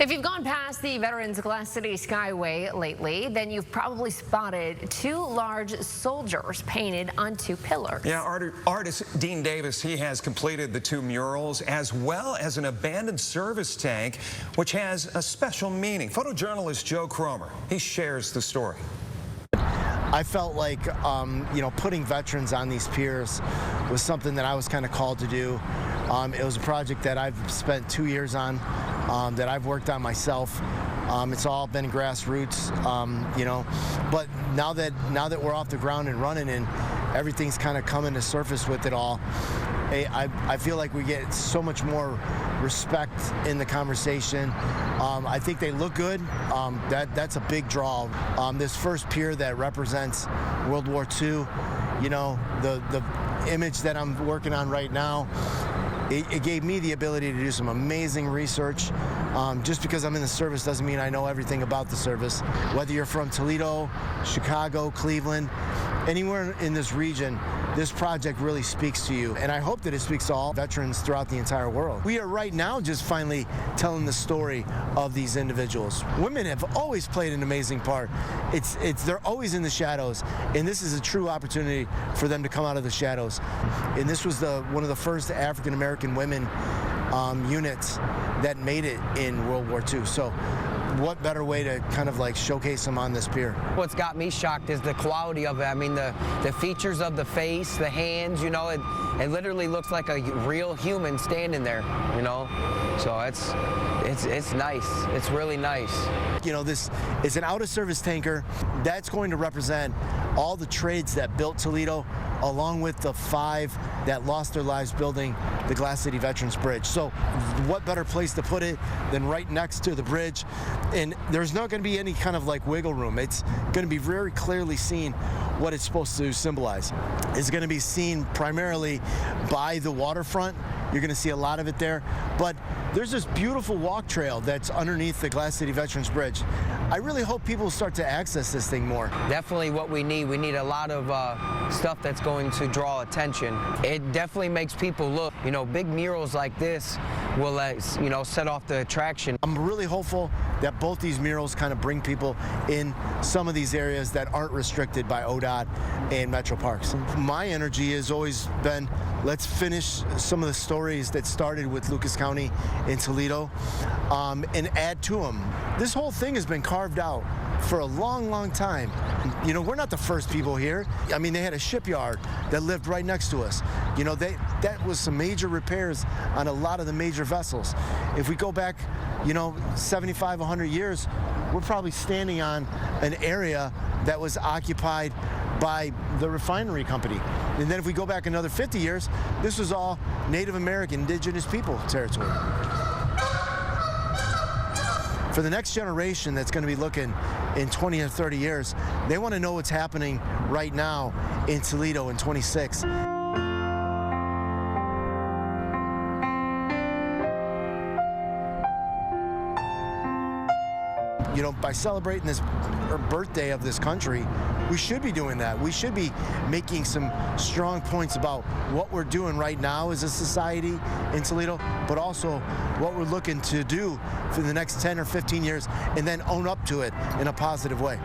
If you've gone past the Veterans Glass City Skyway lately, then you've probably spotted two large soldiers painted on two pillars. Yeah, artist Dean Davis, he has completed the two murals as well as an abandoned service tank, which has a special meaning. Photojournalist Joe Cromer, he shares the story. I felt like, putting veterans on these piers was something that I was kind of called to do. It was a project that I've spent 2 years on, that I've worked on myself. It's all been grassroots, but now that we're off the ground and running and everything's kind of coming to surface with it all, I feel like we get so much more respect in the conversation. I think they look good. That's a big draw. This first pier that represents World War II, the image that I'm working on right now, it gave me the ability to do some amazing research. Just because I'm in the service doesn't mean I know everything about the service. Whether you're from Toledo, Chicago, Cleveland, anywhere in this region, this project really speaks to you, and I hope that it speaks to all veterans throughout the entire world. We are right now just finally telling the story of these individuals. Women have always played an amazing part. They're always in the shadows, and this is a true opportunity for them to come out of the shadows. And this was one of the first African American women units that made it in World War II. So what better way to kind of like showcase them on this pier? What's got me shocked is the quality of it. I mean, the features of the face, the hands, it literally looks like a real human standing there, So it's nice. It's really nice. This is an out-of-service tanker that's going to represent all the trades that built Toledo, along with the 5 that lost their lives building the Glass City Veterans Bridge. So what better place to put it than right next to the bridge? And there's not going to be any kind of like wiggle room. It's going to be very clearly seen what it's supposed to symbolize. It's going to be seen primarily by the waterfront. You're going to see a lot of it there, but there's this beautiful walk trail that's underneath the Glass City Veterans Bridge. I really hope people start to access this thing more. Definitely what we need. We need a lot of stuff that's going to draw attention. It definitely makes people look. Big murals like this will, set off the attraction. I'm really hopeful that both these murals kind of bring people in some of these areas that aren't restricted by ODOT and Metro Parks. My energy has always been, let's finish some of the stories that started with Lucas County and Toledo and add to them. This whole thing has been carved out for a long, long time. We're not the first people here. I mean, they had a shipyard that lived right next to us. That was some major repairs on a lot of the major vessels. If we go back, 75, 100 years, we're probably standing on an area that was occupied by the refinery company. And then if we go back another 50 years, this was all Native American, indigenous people territory. For the next generation that's going to be looking in 20 or 30 years, they want to know what's happening right now in Toledo in 26. By celebrating this birthday of this country, we should be doing that. We should be making some strong points about what we're doing right now as a society in Toledo, but also what we're looking to do for the next 10 or 15 years and then own up to it in a positive way.